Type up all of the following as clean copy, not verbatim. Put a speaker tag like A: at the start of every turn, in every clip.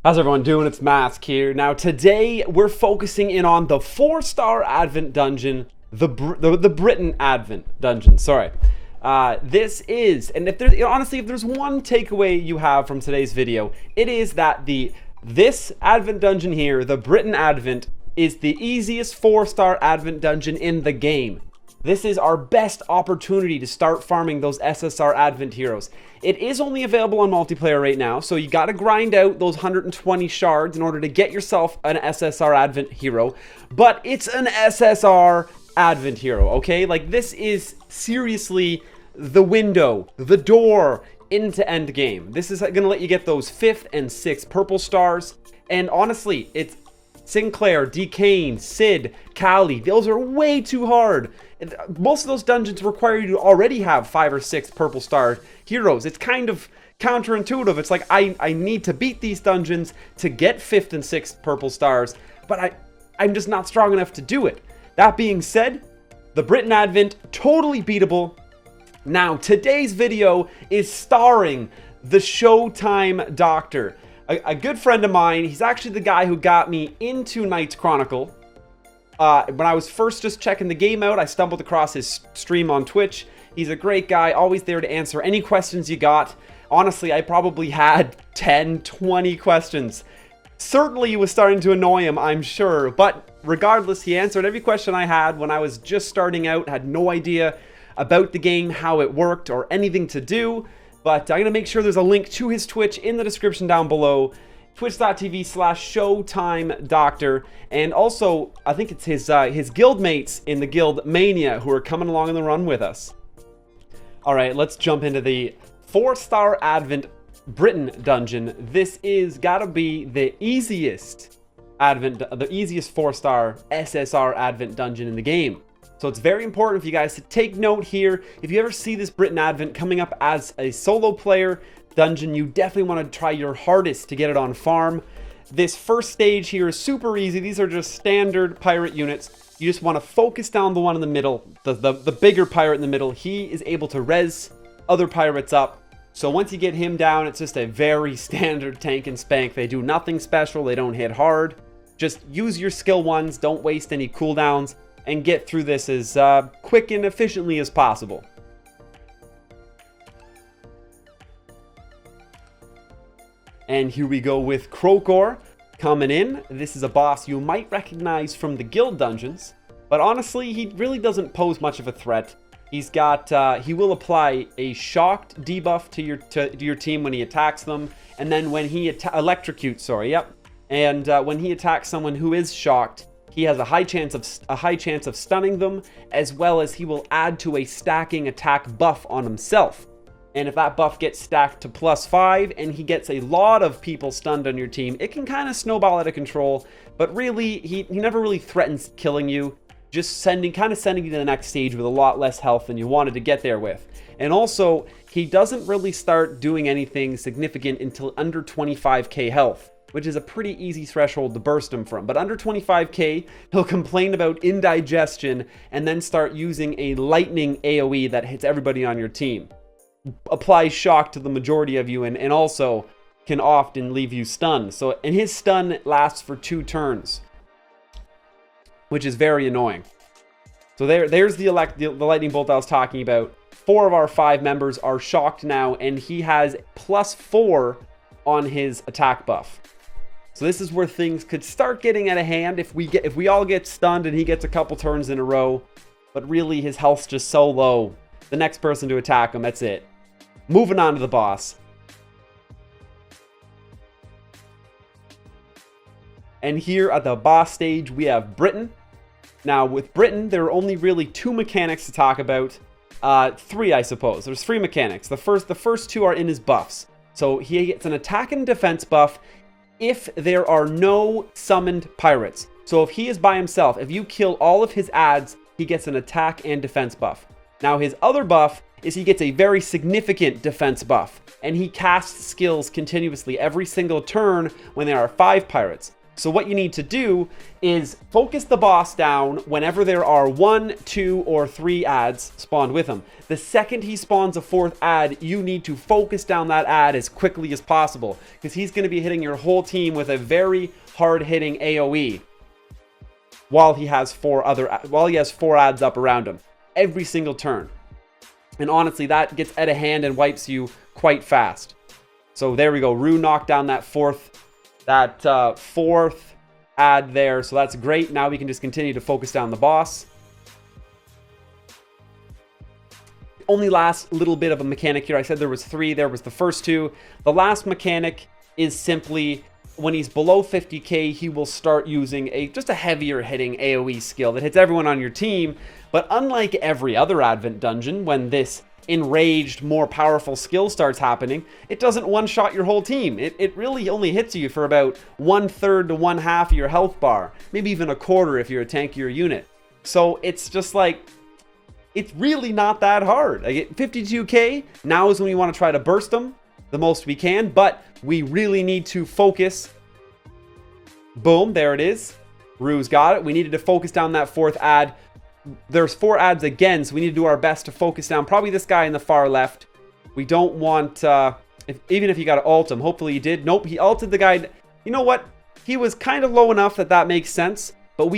A: How's everyone doing? It's Mask here. Now today we're focusing in on the 4-star Advent dungeon, the Britten Advent dungeon. Sorry. This is, and if there's honestly, if there's one takeaway you have from today's video, it is that this Advent dungeon here, the Britten Advent, is the easiest 4-star Advent dungeon in the game. This is our best opportunity to start farming those SSR Advent heroes. It is only available on multiplayer right now, so you gotta grind out those 120 shards in order to get yourself an SSR Advent hero. But it's an SSR Advent hero, okay? Like, this is seriously the window, the door into end game. This is gonna let you get those 5th and 6th purple stars. And honestly, it's Sinclair, Decane, Sid, Callie, those are way too hard. Most of those dungeons require you to already have 5 or 6 purple star heroes. It's kind of counterintuitive. It's like, I need to beat these dungeons to get 5th and 6th purple stars, but I'm just not strong enough to do it. That being said, the Britten Advent, totally beatable. Now, today's video is starring the Showtime Doctor. A good friend of mine. He's actually the guy who got me into Chronicle. When I was first just checking the game out, I stumbled across his stream on Twitch. He's a great guy, always there to answer any questions you got. Honestly, I probably had 10, 20 questions. Certainly it was starting to annoy him, I'm sure. But regardless, he answered every question I had when I was just starting out, had no idea about the game, how it worked, or anything to do. But I'm going to make sure there's a link to his Twitch in the description down below. Twitch.tv/ShowtimeDoctor. And also, I think it's his guildmates in the guild Mania who are coming along on the run with us. Alright, let's jump into the 4-star Advent Britten dungeon. This is gotta be the easiest 4-star SSR Advent dungeon in the game. So it's very important for you guys to take note here. If you ever see this Britten Advent coming up as a solo player dungeon, you definitely want to try your hardest to get it on farm. This first stage here is super easy. These are just standard pirate units. You just want to focus down the one in the middle, the bigger pirate in the middle. He is able to res other pirates up. So once you get him down, it's just a very standard tank and spank. They do nothing special. They don't hit hard. Just use your skill ones. Don't waste any cooldowns. And get through this as quick and efficiently as possible. And here we go with Crocor coming in. This is a boss you might recognize from the guild dungeons, but honestly, he really doesn't pose much of a threat. He's got, he will apply a shocked debuff to your team when he attacks them, and then when he electrocutes, sorry, yep. And when he attacks someone who is shocked, he has a high chance of stunning them, as well as he will add to a stacking attack buff on himself. And if that buff gets stacked to +5 and he gets a lot of people stunned on your team, it can kind of snowball out of control. But really, he never really threatens killing you, just sending you to the next stage with a lot less health than you wanted to get there with. And also, he doesn't really start doing anything significant until under 25k health, which is a pretty easy threshold to burst him from. But under 25k, he'll complain about indigestion and then start using a lightning AoE that hits everybody on your team. Applies shock to the majority of you and also can often leave you stunned. So, and his stun lasts for 2 turns, which is very annoying. So there's the lightning bolt I was talking about. 4 of our 5 members are shocked now, and he has +4 on his attack buff. So this is where things could start getting out of hand if we all get stunned and he gets a couple turns in a row. But really, his health's just so low. The next person to attack him, that's it. Moving on to the boss. And here at the boss stage, we have Britten. Now, with Britten, there are only really 2 mechanics to talk about. 3, I suppose. There's 3 mechanics. The first 2 are in his buffs. So he gets an attack and defense buff if there are no summoned pirates. So if he is by himself, if you kill all of his adds, he gets an attack and defense buff. Now, his other buff is he gets a very significant defense buff, and he casts skills continuously every single turn when there are 5 pirates. So what you need to do is focus the boss down whenever there are 1, 2, or 3 adds spawned with him. The second he spawns a 4th add, you need to focus down that add as quickly as possible, because he's going to be hitting your whole team with a very hard-hitting AoE while he has 4 adds up around him every single turn. And honestly, that gets out of hand and wipes you quite fast. So there we go. Rue knocked down that 4th add there, so that's great. Now we can just continue to focus down the boss. Only last little bit of a mechanic here. I said there was 3. There was the first 2. The last mechanic is simply when he's below 50k, he will start using just a heavier hitting AoE skill that hits everyone on your team. But unlike every other Advent dungeon, when this enraged, more powerful skill starts happening, it doesn't one-shot your whole team. It really only hits you for about 1/3 to 1/2 of your health bar, maybe even 1/4 if you're a tankier unit. So it's just like, it's really not that hard. I get 52k, now is when we want to try to burst them the most we can, but we really need to focus. Boom, there it is. Rue's got it. We needed to focus down that 4th add. There's 4 adds again, so we need to do our best to focus down probably this guy in the far left. We don't want, even if you got to ult him, hopefully he did. Nope, he ulted the guy. You know what? He was kind of low enough that makes sense, but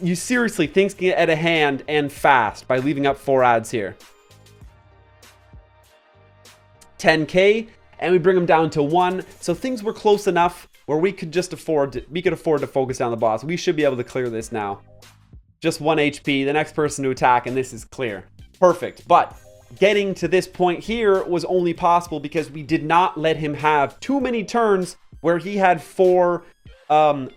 A: you seriously, things can get out of hand and fast by leaving up 4 adds here. 10k, and we bring him down to 1, so things were close enough where we could afford to focus down the boss. We should be able to clear this now. Just 1 HP, the next person to attack, and this is clear. Perfect. But getting to this point here was only possible because we did not let him have too many turns where he had 4 adds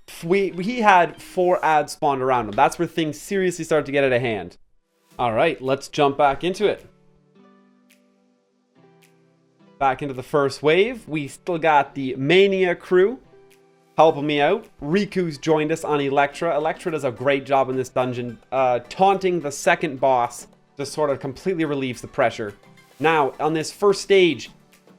A: spawned around him. That's where things seriously start to get out of hand. All right, let's jump back into it. Back into the first wave. We still got the Mania crew helping me out. Riku's joined us on Electra. Electra does a great job in this dungeon, taunting the second boss just sort of completely relieves the pressure. Now, on this first stage,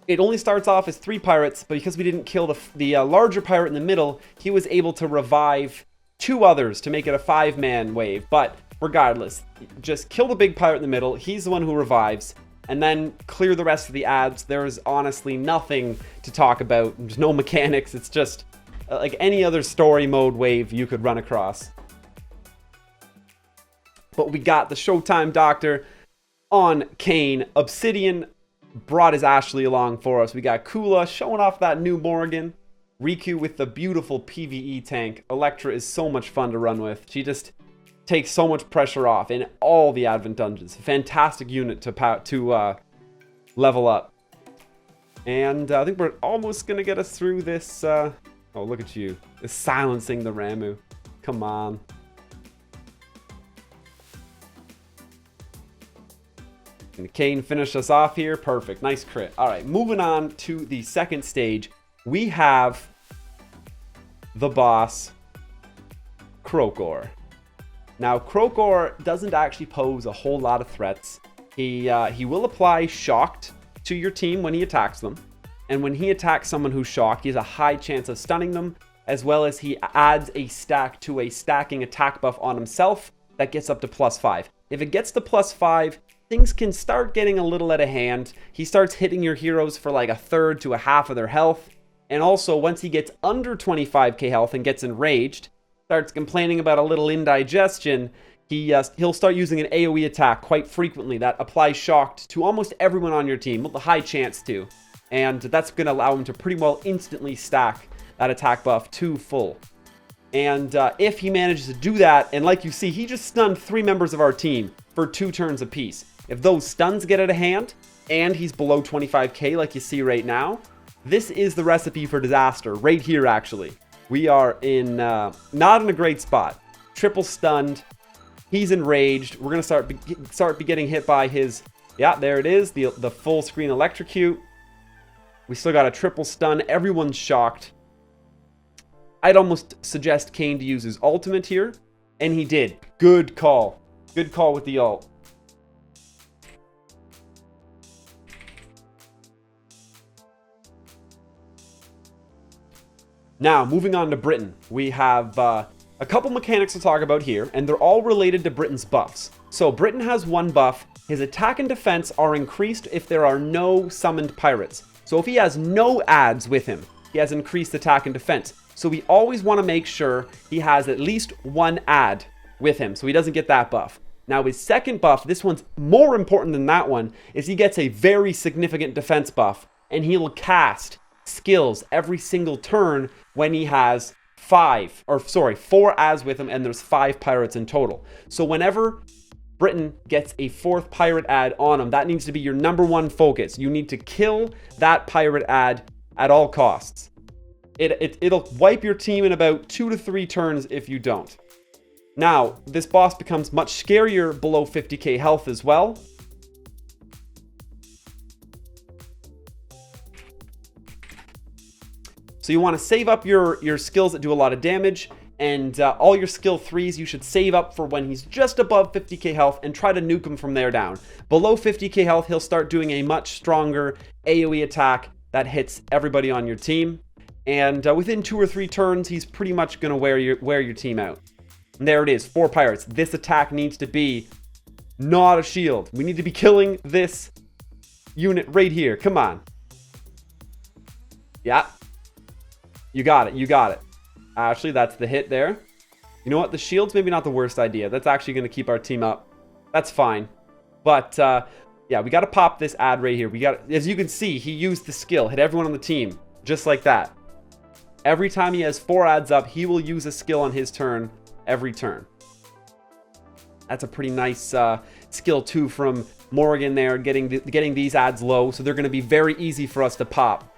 A: it only starts off as 3 pirates, but because we didn't kill the larger pirate in the middle, he was able to revive 2 others to make it a 5-man wave. But regardless, just kill the big pirate in the middle. He's the one who revives. And then clear the rest of the adds. There is honestly nothing to talk about. There's no mechanics. It's just like any other story mode wave you could run across. But we got the Showtime Doctor on Kane. Obsidian brought his Ashley along for us. We got Kula showing off that new Morgan. Riku with the beautiful PvE tank. Electra is so much fun to run with. She just takes so much pressure off in all the Advent dungeons. Fantastic unit to level up. And I think we're almost going to get us through this. Oh, look at you. It's silencing the Ramu. Come on. And Kane finished us off here. Perfect. Nice crit. All right, moving on to the second stage. We have the boss, Krokor. Now, Krokor doesn't actually pose a whole lot of threats. He will apply Shocked to your team when he attacks them. And when he attacks someone who's shocked, he has a high chance of stunning them, as well as he adds a stack to a stacking attack buff on himself that gets up to +5. If it gets to +5, things can start getting a little out of hand. He starts hitting your heroes for like 1/3 to 1/2 of their health. And also, once he gets under 25k health and gets enraged, starts complaining about a little indigestion, he'll start using an AoE attack quite frequently that applies Shocked to almost everyone on your team, with a high chance to. And that's going to allow him to pretty well instantly stack that attack buff to full. And if he manages to do that, and like you see, he just stunned 3 members of our team for 2 turns apiece. If those stuns get out of hand, and he's below 25k like you see right now, this is the recipe for disaster right here, actually. We are in not in a great spot. Triple stunned. He's enraged. We're going to start getting hit by his... Yeah, there it is. The full screen electrocute. We still got a triple stun. Everyone's shocked. I'd almost suggest Kane to use his ultimate here. And he did. Good call. Good call with the ult. Now, moving on to Britten, we have a couple mechanics to talk about here, and they're all related to Britten's buffs. So Britten has one buff. His attack and defense are increased if there are no summoned pirates. So if he has no adds with him, he has increased attack and defense. So we always want to make sure he has at least one add with him, so he doesn't get that buff. Now his second buff, this one's more important than that one, is he gets a very significant defense buff, and he will cast skills every single turn when he has 4 adds with him, and there's 5 pirates in total. So whenever Britten gets a 4th pirate ad on him, that needs to be your #1 focus. You need to kill that pirate ad at all costs. It'll wipe your team in about 2 to 3 turns if you don't. Now, this boss becomes much scarier below 50k health as well. So you want to save up your skills that do a lot of damage, and all your skill 3s you should save up for when he's just above 50k health and try to nuke him from there down. Below 50k health, he'll start doing a much stronger AoE attack that hits everybody on your team. And within 2 or 3 turns, he's pretty much going to wear your team out. And there it is, 4 pirates. This attack needs to be not a shield. We need to be killing this unit right here. Come on. Yeah. You got it. You got it. Actually, that's the hit there. You know what? The shield's maybe not the worst idea. That's actually going to keep our team up. That's fine. But, yeah, we got to pop this ad right here. As you can see, he used the skill. Hit everyone on the team. Just like that. Every time he has 4 ads up, he will use a skill on his turn every turn. That's a pretty nice skill too from Morgan there, getting these ads low, so they're going to be very easy for us to pop.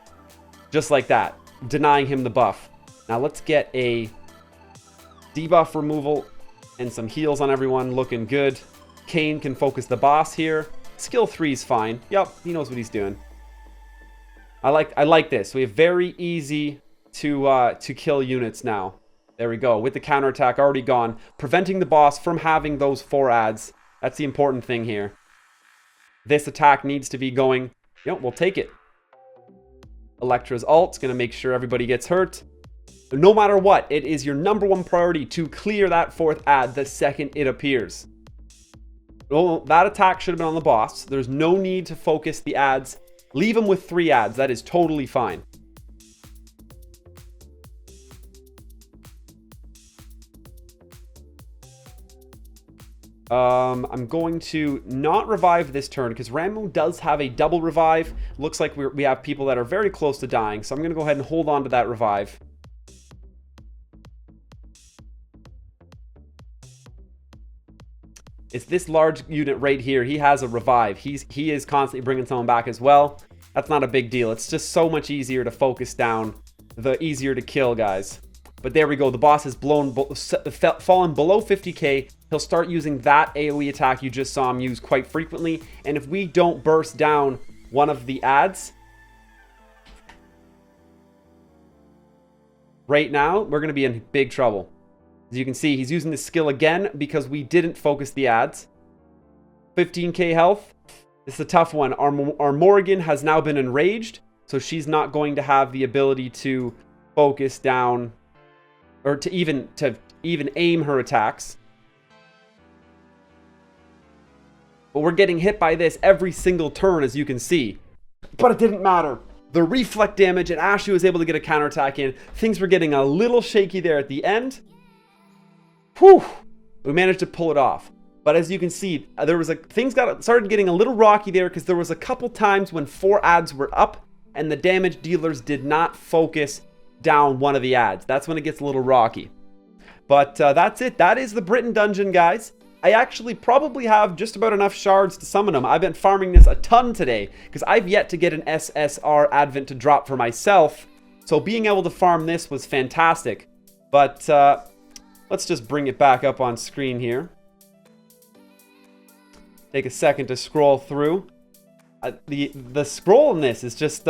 A: Just like that, denying him the buff. Now let's get a debuff removal and some heals on everyone, looking good. Kane can focus the boss here. Skill 3 is fine. Yep, he knows what he's doing. I like this. We have very easy to kill units now. There we go. With the counterattack already gone, preventing the boss from having those 4 ads. That's the important thing here. This attack needs to be going. Yep, we'll take it. Elektra's ult's going to make sure everybody gets hurt. No matter what, it is your #1 priority to clear that 4th ad the second it appears. Well, that attack should have been on the boss. There's no need to focus the ads. Leave him with 3 ads. That is totally fine. I'm going to not revive this turn because Rambo does have a double revive. Looks like we have people that are very close to dying, so I'm going to go ahead and hold on to that revive. It's this large unit right here. He has a revive. He is constantly bringing someone back as well. That's not a big deal. It's just so much easier to focus down, the easier to kill guys. But there we go. The boss has fallen below 50k. He'll start using that AoE attack you just saw him use quite frequently. And if we don't burst down one of the ads right now, we're going to be in big trouble. As you can see, he's using this skill again because we didn't focus the ads. 15k health. This is a tough one. Our Morgan has now been enraged, so she's not going to have the ability to focus down or to even aim her attacks. But we're getting hit by this every single turn, as you can see. But it didn't matter. The reflect damage, and Ashley was able to get a counterattack in. Things were getting a little shaky there at the end. Whew! We managed to pull it off. But as you can see, things started getting a little rocky there because there was a couple times when 4 ads were up and the damage dealers did not focus down one of the ads. That's when it gets a little rocky. But that's it. That is the Britten dungeon, guys. I actually probably have just about enough shards to summon them. I've been farming this a ton today because I've yet to get an SSR Advent to drop for myself. So being able to farm this was fantastic. But let's just bring it back up on screen here. Take a second to scroll through. The scroll in this is just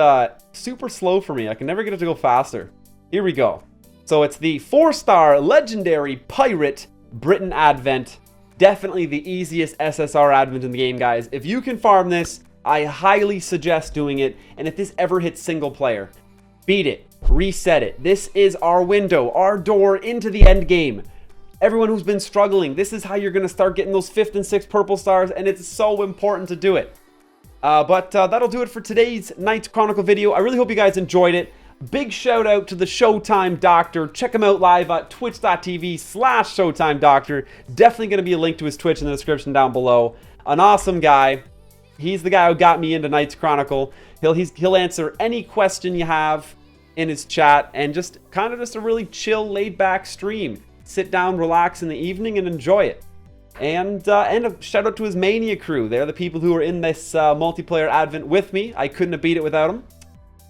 A: super slow for me. I can never get it to go faster. Here we go. So it's the 4-star legendary pirate Britten Advent. Definitely the easiest SSR Advent in the game, guys. If you can farm this, I highly suggest doing it. And if this ever hits single player, beat it. reset it. This is our window, our door into the end game. Everyone who's been struggling, this is how you're going to start getting those 5th and 6th purple stars, and it's so important to do it. But that'll do it for today's Knights Chronicle video. I really hope you guys enjoyed it. Big shout out to the Showtime Doctor. Check him out live at twitch.tv/Showtime Doctor. Definitely going to be a link to his Twitch in the description down below. An awesome guy. He's the guy who got me into Knights Chronicle. He'll answer any question you have in his chat, and just kind of just a really chill, laid-back stream. Sit down, relax in the evening, and enjoy it. And a shout out to his Mania crew. They're the people who are in this multiplayer advent with me. I couldn't have beat it without them.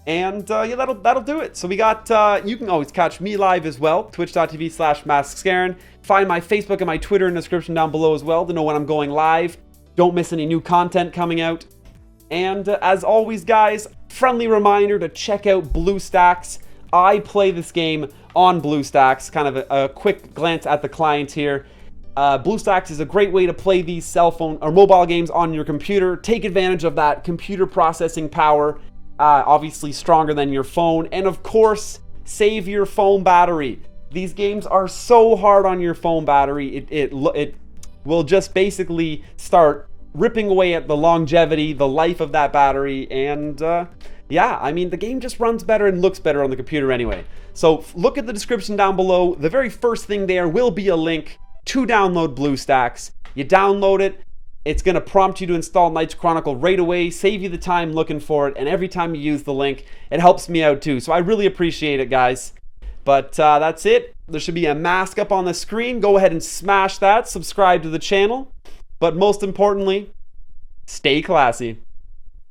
A: And yeah, that'll do it. So we got, you can always catch me live as well, twitch.tv/MasKScarin. Find my Facebook and my Twitter in the description down below as well to know when I'm going live. Don't miss any new content coming out. And as always, guys, friendly reminder to check out BlueStacks. I play this game on BlueStacks. Kind of a quick glance at the client here. BlueStacks is a great way to play these cell phone or mobile games on your computer. Take advantage of that computer processing power. Obviously stronger than your phone. And of course, save your phone battery. These games are so hard on your phone battery. It will just basically start ripping away at the longevity, the life of that battery. And yeah, I mean, the game just runs better and looks better on the computer anyway. So look at the description down below. The very first thing there will be a link to download BlueStacks. You download it. It's going to prompt you to install Knights Chronicle right away, save you the time looking for it, and every time you use the link, it helps me out too. So I really appreciate it, guys. But that's it. There should be a mask up on the screen. Go ahead and smash that. Subscribe to the channel. But most importantly, stay classy.